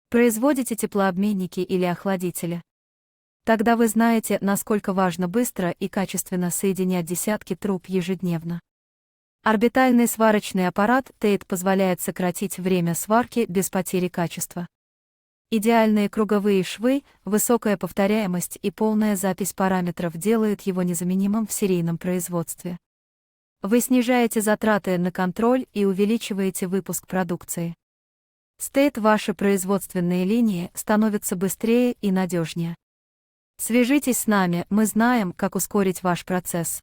Производите теплообменники или охладители? Тогда вы знаете, насколько важно быстро и качественно соединять десятки труб ежедневно. Орбитальный сварочный аппарат TEIT позволяет сократить время сварки без потери качества. Идеальные круговые швы, высокая повторяемость и полная запись параметров делают его незаменимым в серийном производстве. Вы снижаете затраты на контроль и увеличиваете выпуск продукции. С TEIT ваши производственные линии становятся быстрее и надежнее. Свяжитесь с нами, мы знаем, как ускорить ваш процесс.